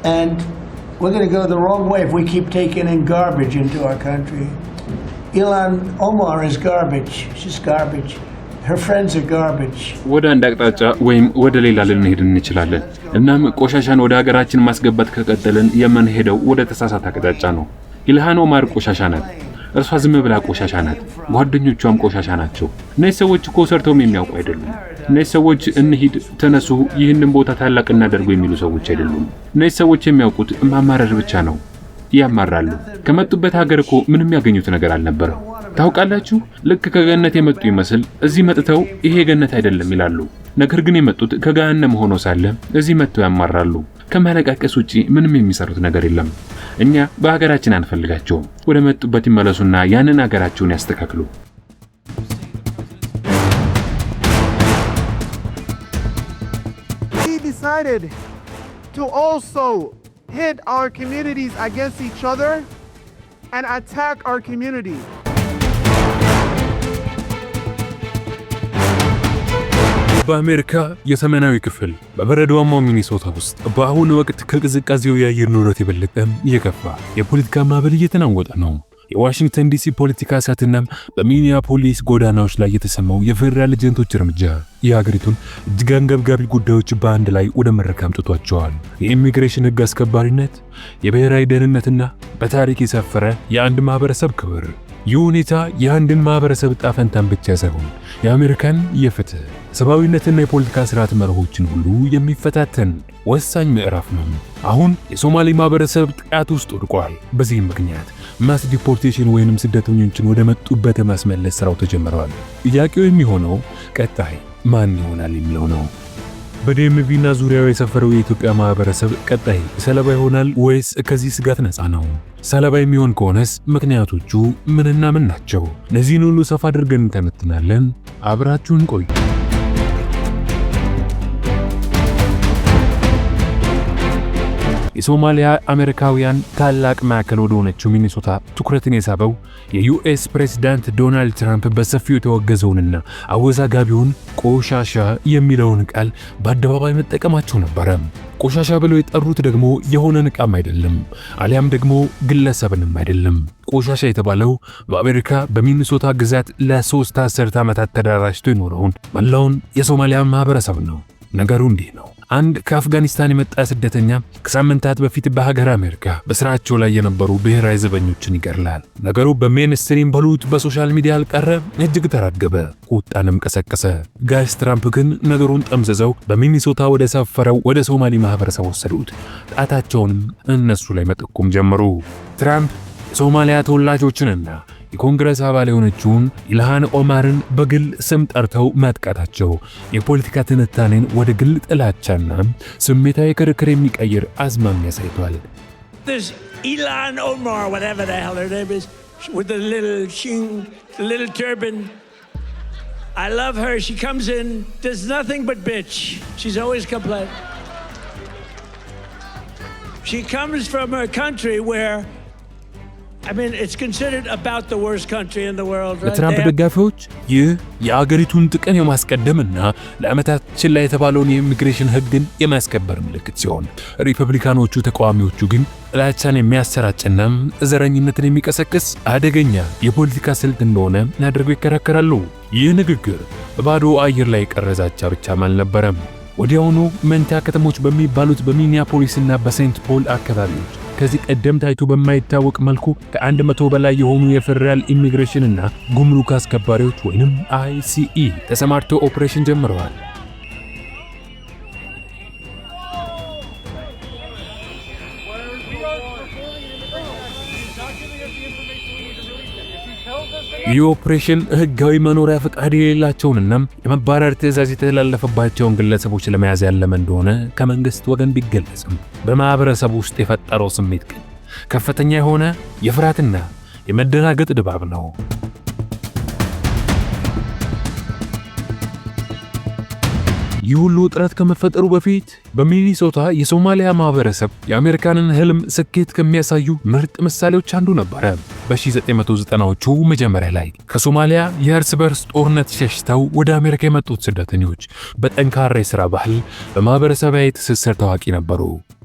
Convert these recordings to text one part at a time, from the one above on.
And we're going to go the wrong way if we keep taking in garbage into our country. Ilhan Omar is garbage. She's garbage. Her friends are garbage. ወደ አንድ አቅጣጫ ወይም ወደ ሌላ ልንሄድ እንችላለን። እናም ቆሻሻን ወደ ሀገራችን ማስገባት ከቀጠልን የምንሄደው ወደ ተሳሳተ አቅጣጫ ነው። ኢልሃን ኦማር ቆሻሻ ናት። እርሷ ዝም ብላ ቆሻሻ ናት። ጓደኞቿም ቆሻሻ ናቸው። እነዚህ ሰዎች እኮ ሰርተውም የሚያውቁ አይደሉም። እነዚህ ሰዎች እንሂድ፣ ተነሱ፣ ይህንን ቦታ ታላቅ እናደርገው የሚሉ ሰዎች አይደሉም። እነዚህ ሰዎች የሚያውቁት ማማረር ብቻ ነው። ያማራሉ። ከመጡበት ሀገር እኮ ምንም ያገኙት ነገር አልነበረም። ታውቃላችሁ፣ ልክ ከገነት የመጡ ይመስል እዚህ መጥተው ይሄ ገነት አይደለም ይላሉ። ነገር ግን የመጡት ከገሃነም ሆኖ ሳለ እዚህ መጥተው ያማራሉ። ከመለቃቀስ ውጪ ምንም የሚሰሩት ነገር የለም። እኛ በሀገራችን አንፈልጋቸውም። ወደ መጡበት ይመለሱና ያንን ሀገራቸውን ያስተካክሉ። He decided to also hit our communities against each other and attack our community. በአሜሪካ የሰሜናዊ ክፍል በበረዶማው ሚኒሶታ ውስጥ በአሁኑ ወቅት ከቅዝቃዜው የአየር ንብረት የበለጠ የከፋ የፖለቲካ ማዕበል እየተናወጠ ነው። የዋሽንግተን ዲሲ ፖለቲካ እሳትና በሚኒያፖሊስ ጎዳናዎች ላይ የተሰማው የፌደራል ኤጀንቶች እርምጃ የሀገሪቱን እጅግ አንገብጋቢ ጉዳዮች በአንድ ላይ ወደ መድረክ አምጥቷቸዋል። የኢሚግሬሽን ሕግ አስከባሪነት፣ የብሔራዊ ደህንነትና በታሪክ የሰፈረ የአንድ ማህበረሰብ ክብር። ይህ ሁኔታ የአንድን ማህበረሰብ ዕጣ ፈንታን ብቻ ሳይሆን የአሜሪካን የፍትህ ሰብአዊነትና የፖለቲካ ስርዓት መርሆችን ሁሉ የሚፈታተን ወሳኝ ምዕራፍ ነው። አሁን የሶማሌ ማህበረሰብ ጥቃት ውስጥ ወድቋል። በዚህም ምክንያት ማስ ዲፖርቴሽን ወይንም ስደተኞችን ወደ መጡበት ማስመለስ ስራው ተጀምሯል። ጥያቄው የሚሆነው ቀጣይ ማን ይሆናል የሚለው ነው። በዲኤምቪና ዙሪያው የሰፈረው የኢትዮጵያ ማህበረሰብ ቀጣይ ሰለባ ይሆናል ወይስ ከዚህ ስጋት ነፃ ነው? ሰለባ የሚሆን ከሆነስ ምክንያቶቹ ምንና ምን ናቸው? እነዚህን ሁሉ ሰፋ አድርገን እንተነትናለን። አብራችሁን ቆዩ። የሶማሊያ አሜሪካውያን ታላቅ ማዕከል ወደ ሆነችው ሚኒሶታ ትኩረትን የሳበው የዩኤስ ፕሬዝዳንት ዶናልድ ትራምፕ በሰፊው የተወገዘውንና አወዛጋቢውን ቆሻሻ የሚለውን ቃል በአደባባይ መጠቀማቸው ነበረ። ቆሻሻ ብለው የጠሩት ደግሞ የሆነን ዕቃም አይደለም፣ አሊያም ደግሞ ግለሰብንም አይደለም። ቆሻሻ የተባለው በአሜሪካ በሚኒሶታ ግዛት ለ3 አስርት ዓመታት ተደራጅቶ የኖረውን መላውን የሶማሊያ ማህበረሰብ ነው። ነገሩ እንዲህ ነው። አንድ ከአፍጋኒስታን የመጣ ስደተኛ ከሳምንታት በፊት በሀገር አሜሪካ በስራቸው ላይ የነበሩ ብሔራዊ ዘበኞችን ይገርላል። ነገሩ በሜንስትሪም በሉት በሶሻል ሚዲያ አልቀረ፣ እጅግ ተራገበ፣ ቁጣንም ቀሰቀሰ። ጋይስ ትራምፕ ግን ነገሩን ጠምዝዘው በሚኒሶታ ወደ ሰፈረው ወደ ሶማሊ ማህበረሰብ ወሰዱት። ጣታቸውንም እነሱ ላይ መጠቆም ጀመሩ። ትራምፕ የሶማሊያ ተወላጆችንና የኮንግረስ አባል የሆነችውን ኢልሃን ኦማርን በግል ስም ጠርተው ማጥቃታቸው የፖለቲካ ትንታኔን ወደ ግል ጥላቻና ስሜታዊ ክርክር የሚቀይር አዝማሚያ ያሳይቷል። This Ilhan Omar, whatever the hell her name is, with the little turban. I love her. She comes in, does nothing but bitch. She's always complaining. She comes from a country where it's considered about the worst country in the world, right? ለትራምፕ ደጋፊዎች ይህ የአገሪቱን ጥቅም የማስቀደምና ለዓመታት ችላ የተባለውን የኢሚግሬሽን ሕግን የማስከበር ምልክት ሲሆን፣ ሪፐብሊካኖቹ ተቃዋሚዎቹ ግን ጥላቻን የሚያሰራጭና ዘረኝነትን የሚቀሰቅስ አደገኛ የፖለቲካ ስልት እንደሆነ አድርገው ይከራከራሉ። ይህ ንግግር በባዶ አየር ላይ ቀረዛቻ ብቻም አልነበረም። ወዲያውኑ መንታ ከተሞች በሚባሉት በሚኒያፖሊስና በሴንት ፖል አካባቢዎች ከዚህ ቀደም ታይቶ በማይታወቅ መልኩ ከ100 በላይ የሆኑ የፌደራል ኢሚግሬሽንና ጉምሩክ አስከባሪዎች ወይንም ICE ተሰማርተው ኦፕሬሽን ጀምረዋል። ይህ ኦፕሬሽን ህጋዊ መኖሪያ ፈቃድ የሌላቸውንና የመባረር ትዕዛዝ የተላለፈባቸውን ግለሰቦች ለመያዝ ያለመ እንደሆነ ከመንግስት ወገን ቢገለጽም በማህበረሰቡ ውስጥ የፈጠረው ስሜት ግን ከፍተኛ የሆነ የፍርሃትና የመደናገጥ ድባብ ነው። ይህ ሁሉ ውጥረት ከመፈጠሩ በፊት በሚኒሶታ የሶማሊያ ማህበረሰብ የአሜሪካንን ህልም ስኬት ከሚያሳዩ ምርጥ ምሳሌዎች አንዱ ነበረ። በ1990ዎቹ መጀመሪያ ላይ ከሶማሊያ የእርስ በርስ ጦርነት ሸሽተው ወደ አሜሪካ የመጡት ስደተኞች በጠንካራ የሥራ ባህል፣ በማህበረሰባዊ ትስስር ታዋቂ ነበሩ።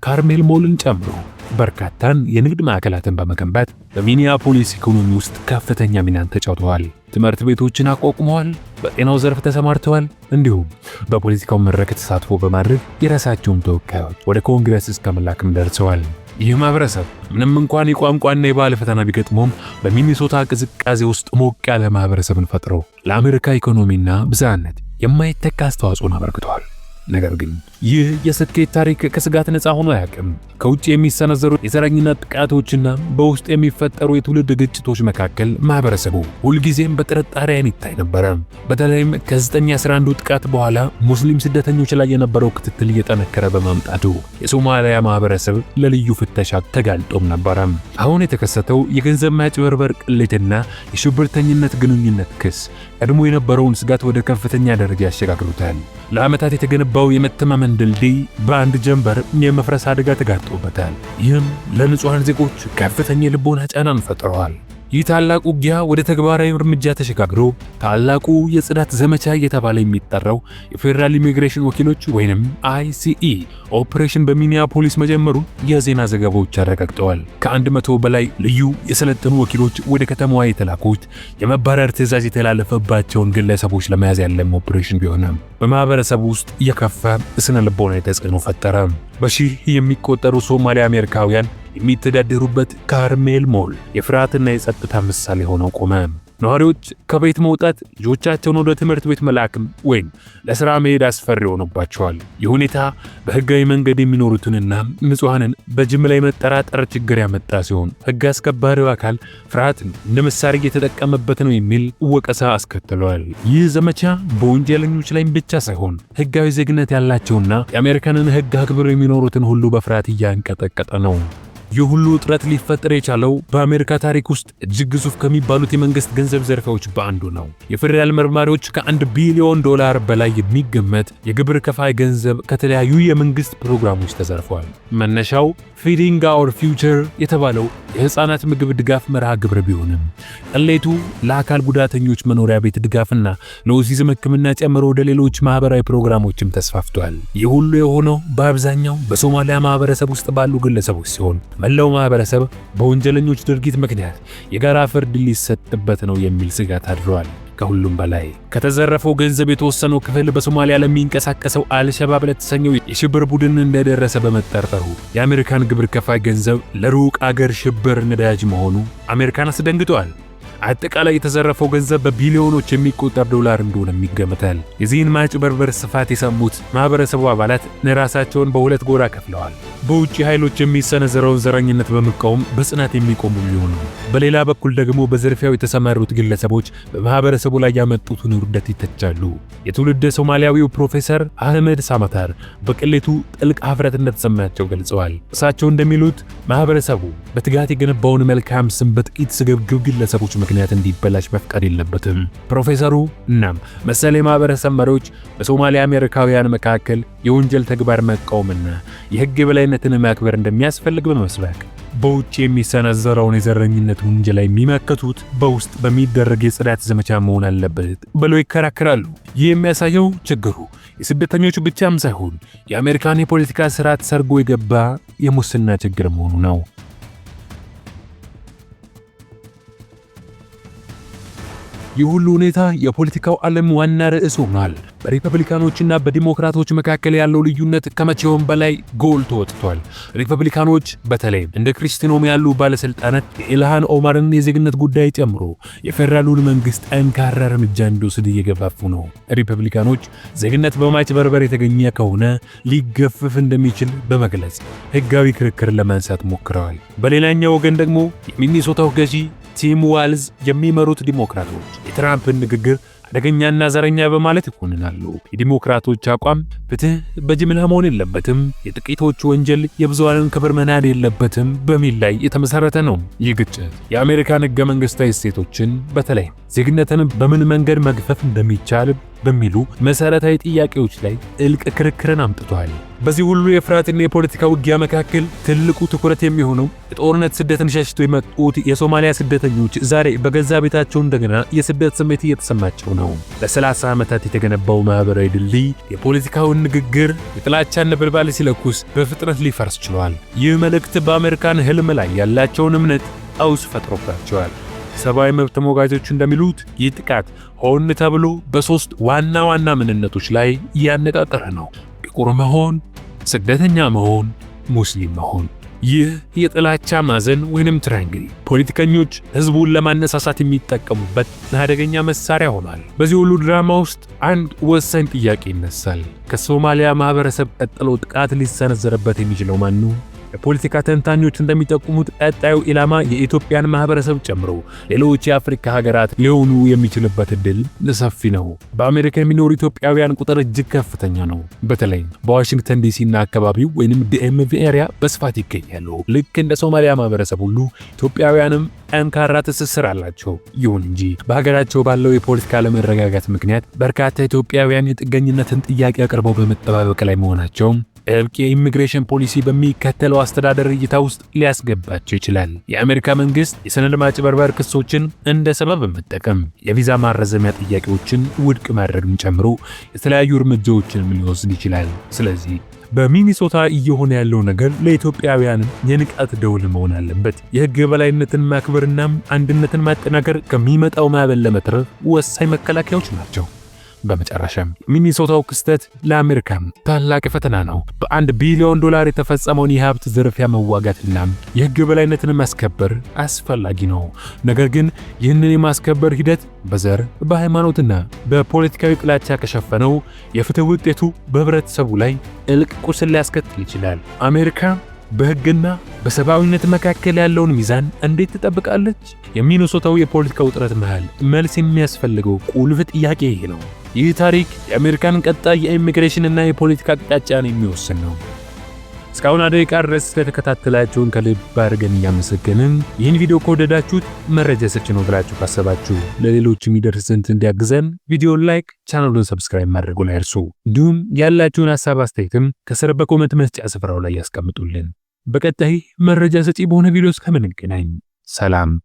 ካርሜል ሞልን ጨምሮ በርካታን የንግድ ማዕከላትን በመገንባት በሚኒያፖሊስ ኢኮኖሚ ውስጥ ከፍተኛ ሚናን ተጫውተዋል። ትምህርት ቤቶችን አቋቁመዋል፣ በጤናው ዘርፍ ተሰማርተዋል፣ እንዲሁም በፖለቲካው መድረክ ተሳትፎ በማድረግ የራሳቸውን ተወካዮች ወደ ኮንግረስ እስከ መላክም ደርሰዋል። ይህ ማህበረሰብ ምንም እንኳን የቋንቋና የባህል ፈተና ቢገጥመውም በሚኒሶታ ቅዝቃዜ ውስጥ ሞቅ ያለ ማህበረሰብን ፈጥሮ ለአሜሪካ ኢኮኖሚና ብዝሃነት የማይተካ አስተዋጽኦን አበርክተዋል። ነገር ግን ይህ የስኬት ታሪክ ከስጋት ነፃ ሆኖ አያውቅም። ከውጭ የሚሰነዘሩ የዘረኝነት ጥቃቶችና በውስጥ የሚፈጠሩ የትውልድ ግጭቶች መካከል ማህበረሰቡ ሁልጊዜም በጥርጣሬ ዓይን ይታይ ነበረ። በተለይም ከ9/11 ጥቃት በኋላ ሙስሊም ስደተኞች ላይ የነበረው ክትትል እየጠነከረ በመምጣቱ የሶማሊያ ማህበረሰብ ለልዩ ፍተሻ ተጋልጦም ነበረ። አሁን የተከሰተው የገንዘብ ማጭበርበር ቅሌትና የሽብርተኝነት ግንኙነት ክስ ቀድሞ የነበረውን ስጋት ወደ ከፍተኛ ደረጃ ያሸጋግሩታል። ለዓመታት የተገነባው የመተማመን ድልድይ በአንድ ጀንበር የመፍረስ አደጋ ተጋርጦበታል። ይህም ለንጹሃን ዜጎች ከፍተኛ የልቦና ጫናን ፈጥረዋል። ይህ ታላቁ ውጊያ ወደ ተግባራዊ እርምጃ ተሸጋግሮ ታላቁ የጽዳት ዘመቻ እየተባለ የሚጠራው የፌዴራል ኢሚግሬሽን ወኪሎች ወይንም ICE ኦፕሬሽን በሚኒያፖሊስ መጀመሩን የዜና ዘገባዎች አረጋግጠዋል። ከ100 በላይ ልዩ የሰለጠኑ ወኪሎች ወደ ከተማዋ የተላኩት የመባረር ትዕዛዝ የተላለፈባቸውን ግለሰቦች ለመያዝ ያለም ኦፕሬሽን ቢሆንም በማህበረሰቡ ውስጥ የከፋ ስነ ልቦናዊ ተጽዕኖ ፈጠረ። በሺህ የሚቆጠሩ ሶማሌ አሜሪካውያን የሚተዳደሩበት ካርሜል ሞል የፍርሃትና የጸጥታ ምሳሌ ሆነው ቆመ። ነዋሪዎች ከቤት መውጣት፣ ልጆቻቸውን ወደ ትምህርት ቤት መላክም ወይም ለሥራ መሄድ አስፈሪ ሆኖባቸዋል። ይህ ሁኔታ በሕጋዊ መንገድ የሚኖሩትንና ንጹሐንን በጅምላ የመጠራጠር ችግር ያመጣ ሲሆን ሕግ አስከባሪው አካል ፍርሃትን እንደ መሳሪያ እየተጠቀመበት ነው የሚል ወቀሳ አስከትሏል። ይህ ዘመቻ በወንጀለኞች ላይ ብቻ ሳይሆን ሕጋዊ ዜግነት ያላቸውና የአሜሪካንን ሕግ አክብረው የሚኖሩትን ሁሉ በፍርሃት እያንቀጠቀጠ ነው። ይህ ሁሉ ውጥረት ሊፈጠር የቻለው በአሜሪካ ታሪክ ውስጥ እጅግ ግዙፍ ከሚባሉት የመንግስት ገንዘብ ዘርፊያዎች በአንዱ ነው። የፌዴራል መርማሪዎች $1 ቢሊዮን በላይ የሚገመት የግብር ከፋይ ገንዘብ ከተለያዩ የመንግስት ፕሮግራሞች ተዘርፏል። መነሻው ፊዲንግ አወር ፊውቸር የተባለው የህፃናት ምግብ ድጋፍ መርሃ ግብር ቢሆንም ቅሌቱ ለአካል ጉዳተኞች መኖሪያ ቤት ድጋፍና ለኦቲዝም ሕክምና ጨምሮ ወደ ሌሎች ማህበራዊ ፕሮግራሞችም ተስፋፍቷል። ይህ ሁሉ የሆነው በአብዛኛው በሶማሊያ ማህበረሰብ ውስጥ ባሉ ግለሰቦች ሲሆን መላው ማህበረሰብ በወንጀለኞች ድርጊት ምክንያት የጋራ ፍርድ ሊሰጥበት ነው የሚል ስጋት አድሯል። ከሁሉም በላይ ከተዘረፈው ገንዘብ የተወሰነው ክፍል በሶማሊያ ለሚንቀሳቀሰው አልሸባብ ለተሰኘው የሽብር ቡድን እንደደረሰ በመጠርጠሩ የአሜሪካን ግብር ከፋይ ገንዘብ ለሩቅ አገር ሽብር ነዳጅ መሆኑ አሜሪካን አስደንግጧል። አጠቃላይ የተዘረፈው ገንዘብ በቢሊዮኖች የሚቆጠር ዶላር እንደሆነ ይገመታል። የዚህን ማጭበርበር ስፋት የሰሙት ማህበረሰቡ አባላት ራሳቸውን በሁለት ጎራ ከፍለዋል። በውጭ ኃይሎች የሚሰነዘረውን ዘረኝነት በመቃወም በጽናት የሚቆሙ ሊሆኑ፣ በሌላ በኩል ደግሞ በዝርፊያው የተሰማሩት ግለሰቦች በማህበረሰቡ ላይ ያመጡትን ውርደት ይተቻሉ። የትውልደ ሶማሊያዊው ፕሮፌሰር አህመድ ሳማታር በቅሌቱ ጥልቅ ኀፍረት እንደተሰማቸው ገልጸዋል። እሳቸው እንደሚሉት ማህበረሰቡ በትጋት የገነባውን መልካም ስም በጥቂት ስግብግብ ግለሰቦች ምክንያት እንዲበላሽ መፍቀድ የለበትም። ፕሮፌሰሩ እናም መሰል የማህበረሰብ መሪዎች በሶማሊያ አሜሪካውያን መካከል የወንጀል ተግባር መቃወምና የሕግ የበላይነትን ማክበር እንደሚያስፈልግ በመስበክ በውጭ የሚሰነዘረውን የዘረኝነት ውንጀላ የሚመከቱት በውስጥ በሚደረግ የጽዳት ዘመቻ መሆን አለበት ብለው ይከራከራሉ። ይህ የሚያሳየው ችግሩ የስደተኞች ብቻም ሳይሆን የአሜሪካን የፖለቲካ ስርዓት ሰርጎ የገባ የሙስና ችግር መሆኑ ነው። ይህ ሁሉ ሁኔታ የፖለቲካው ዓለም ዋና ርዕስ ሆኗል። በሪፐብሊካኖችና በዲሞክራቶች መካከል ያለው ልዩነት ከመቼውም በላይ ጎልቶ ወጥቷል። ሪፐብሊካኖች በተለይም እንደ ክሪስቲን ኖም ያሉ ባለስልጣናት የኢልሃን ኦማርን የዜግነት ጉዳይ ጨምሮ የፌደራሉን መንግስት ጠንካራ እርምጃ እንዲወስድ እየገፋፉ ነው። ሪፐብሊካኖች ዜግነት በማጭበርበር የተገኘ ከሆነ ሊገፈፍ እንደሚችል በመግለጽ ህጋዊ ክርክር ለማንሳት ሞክረዋል። በሌላኛው ወገን ደግሞ የሚኒሶታው ገዢ ቲም ዋልዝ የሚመሩት ዲሞክራቶች የትራምፕን ንግግር አደገኛና ዘረኛ በማለት ይኮንናሉ። የዲሞክራቶች አቋም ፍትህ በጅምላ መሆን የለበትም፣ የጥቂቶቹ ወንጀል የብዙሃንን ክብር መናድ የለበትም በሚል ላይ የተመሰረተ ነው። ይህ ግጭት የአሜሪካን ህገ መንግስታዊ እሴቶችን በተለይ ዜግነትን በምን መንገድ መግፈፍ እንደሚቻል በሚሉ መሰረታዊ ጥያቄዎች ላይ ጥልቅ ክርክርን አምጥቷል። በዚህ ሁሉ የፍርሃትና የፖለቲካ ውጊያ መካከል ትልቁ ትኩረት የሚሆነው የጦርነት ስደትን ሸሽተው የመጡት የሶማሊያ ስደተኞች ዛሬ በገዛ ቤታቸው እንደገና የስደት ስሜት እየተሰማቸው ነው። ለ30 ዓመታት የተገነባው ማህበራዊ ድልድይ የፖለቲካውን ንግግር የጥላቻን ነበልባል ሲለኩስ በፍጥነት ሊፈርስ ችሏል። ይህ መልእክት በአሜሪካን ህልም ላይ ያላቸውን እምነት ቀውስ ፈጥሮባቸዋል። ሰብአዊ መብት ተሟጋቾች እንደሚሉት ይህ ጥቃት ሆን ተብሎ በሶስት ዋና ዋና ምንነቶች ላይ ያነጣጠረ ነው። ጥቁር መሆን፣ ስደተኛ መሆን፣ ሙስሊም መሆን። ይህ የጥላቻ ማዕዘን ወይንም ትራያንግል ፖለቲከኞች ህዝቡን ለማነሳሳት የሚጠቀሙበት አደገኛ መሳሪያ ሆኗል። በዚህ ሁሉ ድራማ ውስጥ አንድ ወሳኝ ጥያቄ ይነሳል። ከሶማሊያ ማህበረሰብ ቀጥሎ ጥቃት ሊሰነዘረበት የሚችለው ማን ነው? የፖለቲካ ተንታኞች እንደሚጠቁሙት ቀጣዩ ኢላማ የኢትዮጵያን ማህበረሰብ ጨምሮ ሌሎች የአፍሪካ ሀገራት ሊሆኑ የሚችልበት እድል ሰፊ ነው። በአሜሪካ የሚኖሩ ኢትዮጵያውያን ቁጥር እጅግ ከፍተኛ ነው። በተለይ በዋሽንግተን ዲሲና አካባቢው ወይንም ዲኤምቪ ኤሪያ በስፋት ይገኛሉ። ልክ እንደ ሶማሊያ ማህበረሰብ ሁሉ ኢትዮጵያውያንም ጠንካራ ትስስር አላቸው። ይሁን እንጂ በሀገራቸው ባለው የፖለቲካ አለመረጋጋት ምክንያት በርካታ ኢትዮጵያውያን የጥገኝነትን ጥያቄ አቅርበው በመጠባበቅ ላይ መሆናቸው ጥብቅ የኢሚግሬሽን ፖሊሲ በሚከተለው አስተዳደር እይታ ውስጥ ሊያስገባቸው ይችላል። የአሜሪካ መንግስት የሰነድ ማጭበርበር ክሶችን እንደ ሰበብ በመጠቀም የቪዛ ማረዘሚያ ጥያቄዎችን ውድቅ ማድረግን ጨምሮ የተለያዩ እርምጃዎችን ሊወስድ ይችላል። ስለዚህ በሚኒሶታ እየሆነ ያለው ነገር ለኢትዮጵያውያን የንቃት ደውል መሆን አለበት። የህግ የበላይነትን ማክበርና አንድነትን ማጠናከር ከሚመጣው ማዕበል ለመትረፍ ወሳኝ መከላከያዎች ናቸው። በመጨረሻም ሚኒሶታው ክስተት ለአሜሪካም ታላቅ ፈተና ነው። በ1 ቢሊዮን ዶላር የተፈጸመውን የሀብት ዝርፊያ መዋጋትና የህግ የበላይነትን ማስከበር አስፈላጊ ነው። ነገር ግን ይህንን የማስከበር ሂደት በዘር በሃይማኖትና በፖለቲካዊ ጥላቻ ከሸፈነው የፍትህ ውጤቱ በህብረተሰቡ ላይ ጥልቅ ቁስል ሊያስከትል ይችላል። አሜሪካ በህግና በሰብአዊነት መካከል ያለውን ሚዛን እንዴት ትጠብቃለች? የሚኒሶታው የፖለቲካ ውጥረት መሃል መልስ የሚያስፈልገው ቁልፍ ጥያቄ ይሄ ነው። ይህ ታሪክ የአሜሪካን ቀጣይ የኢሚግሬሽን እና የፖለቲካ አቅጣጫን የሚወስን ነው። እስካሁን ደቂቃ ድረስ ስለተከታተላችሁን ከልብ አድርገን እያመሰገንን ይህን ቪዲዮ ከወደዳችሁት መረጃ ሰጪ ነው ብላችሁ ካሰባችሁ ለሌሎች የሚደርስ ዘንድ እንዲያግዘን ቪዲዮን ላይክ፣ ቻናሉን ሰብስክራይብ ማድረጉን አይርሱ። እንዲሁም ያላችሁን ሐሳብ አስተያየትም ከስር በኮሜንት መስጫ ስፍራው ላይ ያስቀምጡልን። በቀጣይ መረጃ ሰጪ በሆነ ቪዲዮ እስከምንገናኝ ሰላም።